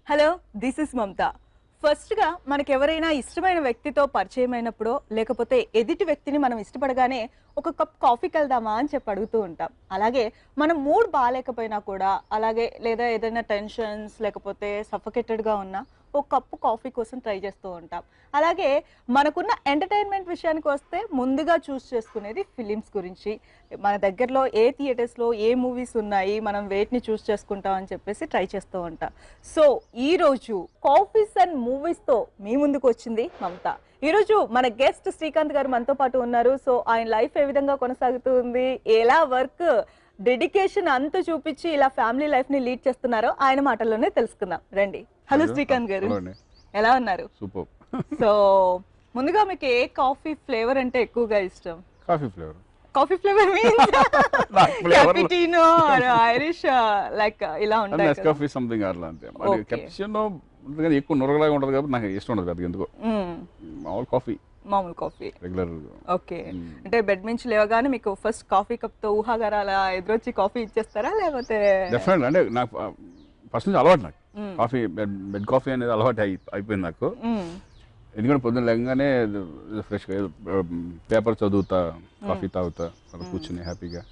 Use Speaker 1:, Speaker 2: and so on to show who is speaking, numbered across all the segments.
Speaker 1: Hello, this is మమత. ఫస్ట్గా మనకు ఎవరైనా ఇష్టమైన వ్యక్తితో పరిచయం అయినప్పుడో లేకపోతే ఎదుటి వ్యక్తిని మనం ఇష్టపడగానే ఒక కప్ కాఫీకి వెళ్దామా అని చెప్పి అడుగుతూ ఉంటాం. అలాగే మన మూడ్ బాగాలేకపోయినా కూడా అలాగే లేదా ఏదైనా టెన్షన్స్ లేకపోతే సఫకేటెడ్గా ఉన్నా ఒక కప్పు కాఫీ కోసం ట్రై చేస్తూ ఉంటాం. అలాగే మనకున్న ఎంటర్టైన్మెంట్ విషయానికి వస్తే ముందుగా చూస్ చేసుకునేది ఫిలిమ్స్ గురించి. మన దగ్గరలో ఏ థియేటర్స్లో ఏ మూవీస్ ఉన్నాయి, మనం వేటిని చూస్ చేసుకుంటాం అని చెప్పేసి ట్రై చేస్తూ ఉంటాం. సో ఈరోజు కాఫీస్ అండ్ మూవీస్తో మీ ముందుకు వచ్చింది మమత. ఈరోజు మన గెస్ట్ శ్రీకాంత్ గారు మనతో పాటు ఉన్నారు. సో ఆయన లైఫ్ ఏ విధంగా కొనసాగుతుంది, ఎలా వర్క్ డెడికేషన్ అంతా చూపించి ఇలా ఫ్యామిలీ లైఫ్ ని లీడ్ చేస్తున్నారో ఆయన మాటల్లోనే తెలుసుకుందాం రండి. హలో శ్రీకాంత్ గారు, ఎలా ఉన్నారు?
Speaker 2: సూపర్.
Speaker 1: సో ముందుగా మీకు ఏ కాఫీ ఫ్లేవర్ అంటే ఎక్కువగా ఇష్టం?
Speaker 2: Coffee flavour.
Speaker 1: Coffee flavour means cappuccino or Irish like ఇలా ఉంటాయి కదా.
Speaker 2: కాఫీ సంథింగ్ అట్లా అంతే. మరి క్యాపుచినో ఉంటుంది ఎక్కువ నురగలాగా ఉంటుంది కాబట్టి నాకు ఇష్టం ఉండదు కదా ఎందుకో. మామూలు కాఫీ రెగ్యులర్. ఓకే, అంటే బెడ్ నుంచి లేవగానే మీకు ఫస్ట్ కాఫీ కప్ తో ఊహాగారా అలా ఎదురొచ్చి కాఫీ ఇచ్చేస్తారా లేకపోతే? డెఫినెట్, అంటే నాకు ఫస్ట్ నుంచి అలవాటు. నాకు కాఫీ బెడ్ కాఫీ అనేది అలవాటు అయిపోయింది నాకు. ఎందుకంటే పొద్దున్న లేకగానే ఫ్రెష్గా పేపర్ చదువుతా, కాఫీ తాగుతా, తర్వాత కూర్చుని హ్యాపీగా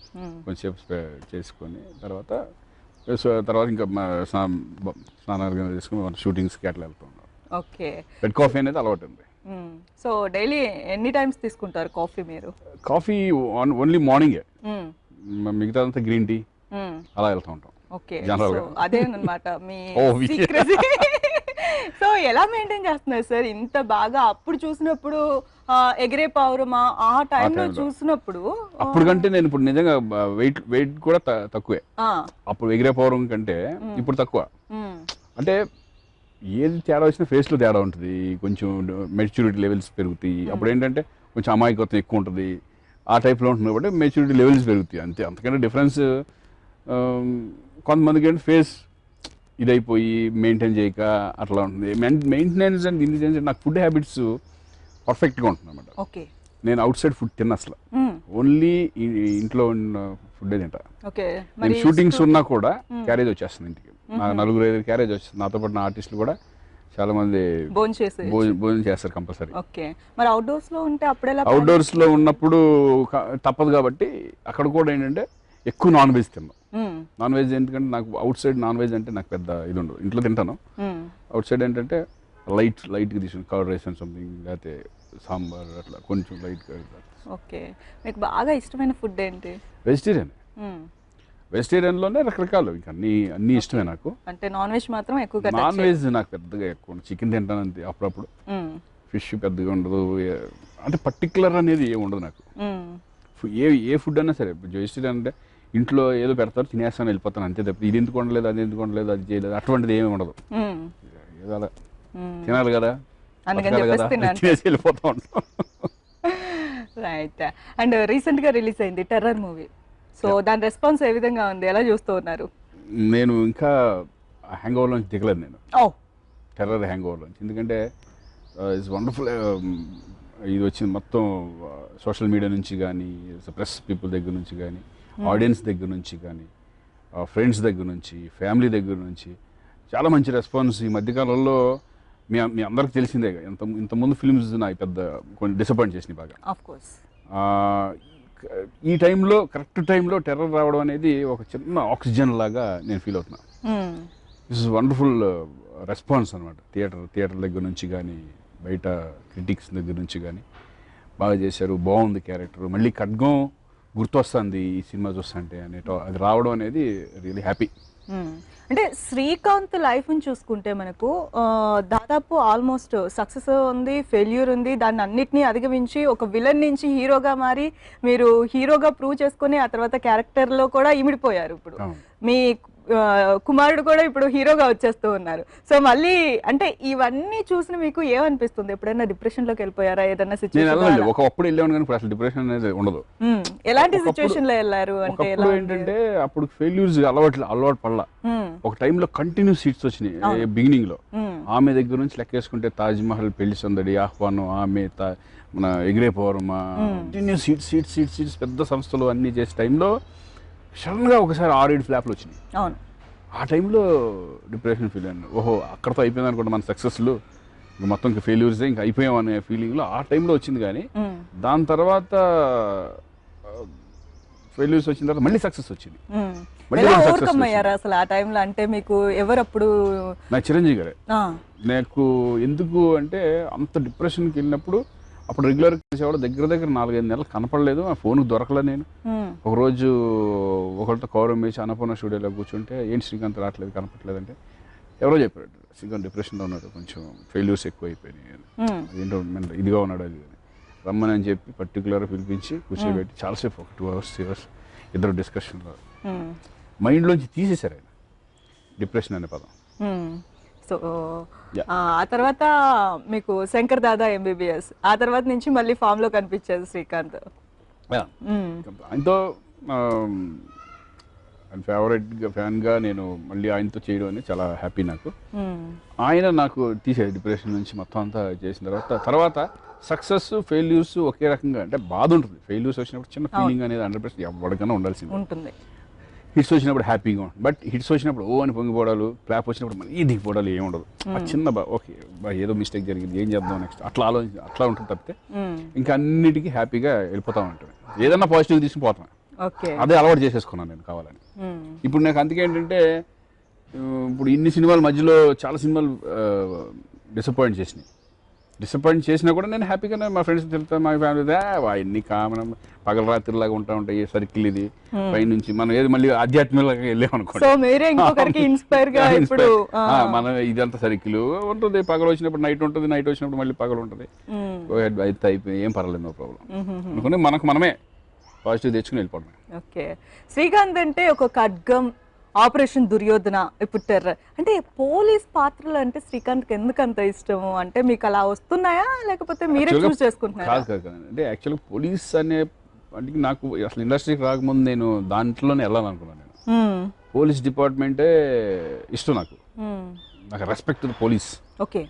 Speaker 2: కొంచెంసేపు చేసుకొని తర్వాత ఇంకా స్నానాలు చేసుకుని మన షూటింగ్స్కి అట్లా వెళ్తూ ఉన్నాం.
Speaker 1: ఓకే,
Speaker 2: బెడ్ కాఫీ అనేది అలవాటు ఉంది.
Speaker 1: సో డైలీ ఎన్ని టైమ్స్ తీసుకుంటారు కాఫీ మీరు?
Speaker 2: కాఫీ ఓన్లీ మార్నింగే, మిగతా అంతా గ్రీన్ టీ అలా వెళ్తూ ఉంటాం.
Speaker 1: ఓకే, అదేనమాట మీ సీక్రెసీ. సో ఎలా మెయింటైన్ చేస్తున్నారు సార్ ఇంత బాగా? అప్పుడు చూసినప్పుడు ఎగిరే పౌరమా ఆ టైంలో చూసినప్పుడు?
Speaker 2: అప్పుడు కంటే నేను ఇప్పుడు నిజంగా వెయిట్ కూడా తక్కువే. అప్పుడు ఎగిరే పౌరం కంటే ఇప్పుడు తక్కువ. అంటే ఏది తేడా వచ్చినా ఫేస్ లో తేడా ఉంటుంది, కొంచెం మెచ్యూరిటీ లెవెల్స్ పెరుగుతాయి. అప్పుడు ఏంటంటే కొంచెం అమాయకత్వం ఎక్కువ ఉంటుంది, ఆ టైప్లో ఉంటుంది కాబట్టి మెచ్యూరిటీ లెవెల్స్ పెరుగుతాయి అంతే. అంతకంటే డిఫరెన్స్ కొంతమందికి ఏంటి ఫేస్ ఇదైపోయి మెయింటైన్ చేయక అట్లా ఉంటుంది. Maintenance and in the sense నాకు ఫుడ్ హ్యాబిట్స్ పర్ఫెక్ట్గా ఉంటుంది అనమాట.
Speaker 1: ఓకే,
Speaker 2: నేను అవుట్ సైడ్ ఫుడ్ తిన్న అసలు, ఓన్లీ ఇంట్లో ఉన్న ఫుడ్డే తింటా. నేను షూటింగ్స్ ఉన్నా కూడా క్యారేజ్ వచ్చేస్తుంది ఇంటికి. నా 4-5 క్యారేజ్ వచ్చేస్తుంది. నాతో పాటు నా ఆర్టిస్టులు కూడా చాలా మంది భోజనం చేస్తారు కంపల్సరీ.
Speaker 1: మరి అవుట్డోర్స్ లో ఉంటే అప్పుడేలా?
Speaker 2: అవుట్డోర్స్ లో ఉన్నప్పుడు తప్పదు కాబట్టి అక్కడ కూడా ఏంటంటే ఎక్కువ నాన్ వెజ్ తిన్నాం. నాన్ వెజ్ ఎందుకంటే నాకు అవుట్ సైడ్ నాన్ వెజ్ అంటే నాకు పెద్ద ఇది ఉండదు. ఇంట్లో తింటాను, అవుట్ సైడ్ ఏంటంటే లైట్గా తీసుకుని కర్డ్ రైస్ అండ్ సంథింగ్, లేకపోతే సాంబార్ అట్లా కొంచెం లైట్గా.
Speaker 1: ఓకే, మీకు బాగా ఇష్టమైన ఫుడ్ ఏంటి?
Speaker 2: వెజిటేరియన్. వెజిటేరియన్లోనే రకరకాలు ఇంకా అన్ని ఇష్టమే నాకు.
Speaker 1: అంటే నాన్ వెజ్ మాత్రం ఎక్కువగా?
Speaker 2: నాన్ వెజ్ నాకు పెద్దగా ఎక్కువ, చికెన్ తింటాను అంతే అప్పుడప్పుడు. ఫిష్ పెద్దగా ఉండదు, అంటే పర్టికులర్ అనేది ఏమి ఉండదు నాకు. ఏ ఫుడ్ అయినా సరే, వెజిటేరియన్ అంటే ఇంట్లో ఏదో పెడతారు తినేస్తాను వెళ్ళిపోతాను అంతే తప్ప ఇది ఎందుకు ఉండలేదు, అది ఎందుకు ఉండలేదు, అది చేయలేదు, అటువంటిది ఏమి ఉండదు. ఏదో అలా తినాలి కదా, తినేసి వెళ్ళిపోతా ఉంటాం.
Speaker 1: రైట్. అండ్ రీసెంట్ గా రిలీజ్ అయింది టెర్రర్ మూవీ. సో దాని రెస్పాన్స్ ఏ విధంగా ఉంది, ఎలా చూస్తూ ఉన్నారు?
Speaker 2: నేను ఇంకా హ్యాంగ్ ఓవర్ నుంచి దిగలేదు నేను, టెర్రర్ హ్యాంగ్ ఓవర్ నుంచి. ఎందుకంటే ఇట్స్ వండర్ఫుల్. ఇది వచ్చింది మొత్తం సోషల్ మీడియా నుంచి కానీ, ప్రెస్ పీపుల్ దగ్గర నుంచి కానీ, ఆడియన్స్ దగ్గర నుంచి కానీ, ఫ్రెండ్స్ దగ్గర నుంచి, ఫ్యామిలీ దగ్గర నుంచి చాలా మంచి రెస్పాన్స్. ఈ మధ్యకాలంలో మీ అందరికి తెలిసిందే, ఇంతకుముందు ఫిల్మ్స్ నాకు పెద్ద కొన్ని డిసప్పాయింట్ చేసినాయి బాగా. ఈ టైంలో కరెక్ట్ టైంలో టెర్రర్ రావడం అనేది ఒక చిన్న ఆక్సిజన్ లాగా నేను ఫీల్ అవుతున్నా. దిస్ ఇస్ వండర్ఫుల్ రెస్పాన్స్ అనమాట. థియేటర్ దగ్గర నుంచి కానీ, బయట క్రిటిక్స్ దగ్గర నుంచి కానీ బాగా చేశారు, బాగుంది క్యారెక్టర్. మళ్ళీ ఖడ్గం గుర్తొస్తుంది ఈ సినిమా చూస్తుంటే అది రావడం అనేది రియలీ హ్యాపీ.
Speaker 1: అంటే శ్రీకాంత్ లైఫ్ ని చూసుకుంటే మనకు దాదాపు ఆల్మోస్ట్ సక్సెస్ ఉంది, ఫెయిల్యూర్ ఉంది, దాన్ని అన్నిటినీ అధిగమించి ఒక విలన్ నుంచి హీరోగా మారి మీరు హీరోగా ప్రూవ్ చేసుకుని ఆ తర్వాత క్యారెక్టర్ లో కూడా ఇమిడిపోయారు. ఇప్పుడు మీ కుమారుడు కూడా ఇప్పుడు హీరోగా వచ్చేస్తూ ఉన్నారు. సో మళ్ళీ అంటే ఇవన్నీ చూసిన మీకు ఏమనిపిస్తుంది? ఎప్పుడైనా డిప్రెషన్ లోకి వెళ్ళిపోయారా? ఏదైనా సిచ్యువేషన్?
Speaker 2: ఒకప్పుడు వెళ్ళాను కానీ ఇప్పుడు అసలు డిప్రెషన్ అనేది ఉండదు.
Speaker 1: ఎలాంటి సిచ్యువేషన్ లో వెళ్ళారు అంటే?
Speaker 2: ఏంటంటే అప్పుడు ఫెయిల్యూర్స్ అలవాటు పడలా. ఒక టైంలో కంటిన్యూస్ సీట్స్ వచ్చినాయి. బిగినింగ్ లో ఆమె దగ్గర నుంచి లెక్కేసుకుంటే తాజ్ మహల్, పెళ్లి సందడి, ఆహ్వానం, ఆమె మన ఎగిరే పౌరమా, కంటిన్యూ సీట్స్ పెద్ద సంస్థలు అన్ని చేసే టైంలో సడన్ గా ఒకసారి 6-7 ఫ్లాప్లు వచ్చినాయి. ఆ టైంలో డిప్రెషన్ ఫీల్ అయ్యాను. ఓహో అక్కడతో అయిపోయింది అనుకోండి మన సక్సెస్లు, ఇంకా మొత్తం ఇంకా ఫెయిల్యూర్సే, ఇంకా అయిపోయాం అనే ఫీలింగ్లో ఆ టైంలో వచ్చింది. కానీ దాని తర్వాత ఫెయిల్యూర్స్ వచ్చిన తర్వాత మళ్ళీ సక్సెస్ వచ్చింది.
Speaker 1: ఎలా ఓవర్కమ్ అయ్యారు అసలు ఆ టైంలో? అంటే మీకు ఎవరప్పుడు?
Speaker 2: నా చిరంజీవి గారే. నాకు ఎందుకు అంటే అంత డిప్రెషన్కి వెళ్ళినప్పుడు అప్పుడు రెగ్యులర్ చేసేవాడు, దగ్గర దగ్గర 4-5 నెలలు కనపడలేదు, ఆ ఫోన్కి దొరకలేదు నేను. ఒకరోజు ఒకరితో కౌరవం వేసి అన్నపూర్ణ స్టూడియోలో కూర్చుంటే ఏంటి శ్రీకాంత్ రావట్లేదు కనపట్లేదు అంటే ఎవరో చెప్పారు శ్రీకాంత్ డిప్రెషన్లో ఉన్నాడు, కొంచెం ఫెయిల్యూర్స్ ఎక్కువ అయిపోయినాయి, ఏంటో ఇదిగా ఉన్నాడు అది రమ్మని అని చెప్పి పర్టికులర్గా పిలిపించి కూర్చోబెట్టి చాలాసేపు ఒక 2 hours 3 hours ఇద్దరు డిస్కషన్లో మైండ్లోంచి తీసేశారు ఆయన డిప్రెషన్ అనే పదం.
Speaker 1: సో ఆ తర్వాత మీకు శంకర్ దాదా ఎంబీబీఎస్, ఆ తర్వాత నుంచి మళ్ళీ ఫామ్ లో కనిపించేది శ్రీకాంత్.
Speaker 2: ఆయనతో ఫేవరెట్గా ఫ్యాన్గా నేను మళ్ళీ ఆయనతో చేయడం అనేది చాలా హ్యాపీ నాకు. ఆయన నాకు తీసేది డిప్రెషన్ నుంచి మొత్తం అంతా చేసిన తర్వాత సక్సెస్ ఫెయిల్యూర్స్ ఒకే రకంగా, అంటే బాధ ఉంటుంది. ఫెయిల్యూర్స్ వచ్చినప్పుడు చిన్న ఫీలింగ్ అనేది 100% ఎవరికైనా ఉండాల్సింది ఉంటుంది. హిట్స్ వచ్చినప్పుడు హ్యాపీగా ఉంటుంది, బట్ హిట్స్ వచ్చినప్పుడు ఓ అని పొంగిపోవడాలు, క్లాప్ వచ్చినప్పుడు మళ్ళీ దిగిపోవడాలు ఏమి ఉండదు. ఆ చిన్న ఓకే ఏదో మిస్టేక్ జరిగింది, ఏం చేద్దాం నెక్స్ట్, అట్లా ఆలోచించి అట్లా ఉంటుంది తప్పితే ఇంకా అన్నిటికీ హ్యాపీగా వెళ్ళిపోతా ఉంటుంది. ఏదన్నా పాజిటివ్ తీసుకుపోతాను, అదే అలవాటు చేసేసుకున్నాను నేను కావాలని. ఇప్పుడు నాకు అందుకే ఏంటంటే ఇప్పుడు ఇన్ని సినిమాల మధ్యలో చాలా సినిమాలు డిసప్పాయింట్ చేసినా కూడా నేను హ్యాపీగానే మా ఫ్రెండ్స్ తిరుగుతాను, మా ఫ్యామిలీ అన్ని కామన్ పగల రాత్రిలాగా ఉంటాయి సర్కిల్ ఇది పైనుంచి మనం ఏది మళ్ళీ ఆధ్యాత్మికంగా వెళ్ళామనుకోండి, మన ఇదంతా సర్కిల్ ఉంటుంది. పగలు వచ్చినప్పుడు నైట్ ఉంటుంది, నైట్ వచ్చినప్పుడు మళ్ళీ పగలు ఉంటుంది, అయితే అయిపోయి ఏం పర్వాలేదు, నో ప్రాబ్లం అనుకుని మనమే పాజిటివ్ తెచ్చుకుని వెళ్ళిపోవడం.
Speaker 1: ఓకే, శ్రీకాంత్ అంటే ఒక ఖడ్గం, ఆపరేషన్ దుర్యోధన, ఇప్పుడు టెర్రర్, అంటే పోలీస్ పాత్రలు అంటే శ్రీకాంత్కి ఎందుకు అంత ఇష్టము? అంటే మీకు అలా వస్తున్నాయా లేకపోతే మీరే చూస్ చేసుకుంటున్నారా?
Speaker 2: కాదు అంటే యాక్చువల్గా పోలీస్ అనే అంటే నాకు అసలు ఇండస్ట్రీకి రాకముందు నేను దాంట్లోనే వెళ్ళాలనుకున్నాను. నేను పోలీస్ డిపార్ట్మెంటే ఇష్టం నాకు రెస్పెక్ట్ పోలీస్.
Speaker 1: ఓకే,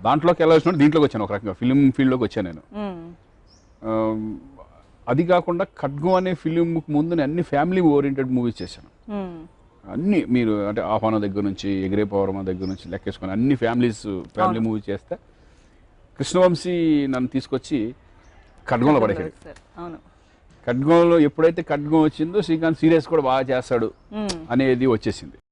Speaker 2: దాంట్లోకి వెళ్ళాల్సిన దీంట్లోకి వచ్చాను, ఒక రకంగా ఫిలిం ఫీల్డ్లోకి వచ్చాను నేను. అది కాకుండా ఖడ్గం అనే ఫిలిం ముందు నేను అన్ని ఫ్యామిలీ ఓరియంటెడ్ మూవీస్ చేశాను. అన్ని మీరు అంటే ఆహ్వాన దగ్గర నుంచి ఎగిరే పౌరమ దగ్గర నుంచి లెక్కేసుకొని అన్ని ఫ్యామిలీ మూవీ చేస్తే కృష్ణవంశీ నన్ను తీసుకొచ్చి ఖడ్గంలో పడేసాడు. ఖడ్గంలో ఎప్పుడైతే ఖడ్గం వచ్చిందో శ్రీకాంత్ సీరియస్ కూడా బాగా చేస్తాడు అనేది వచ్చేసింది.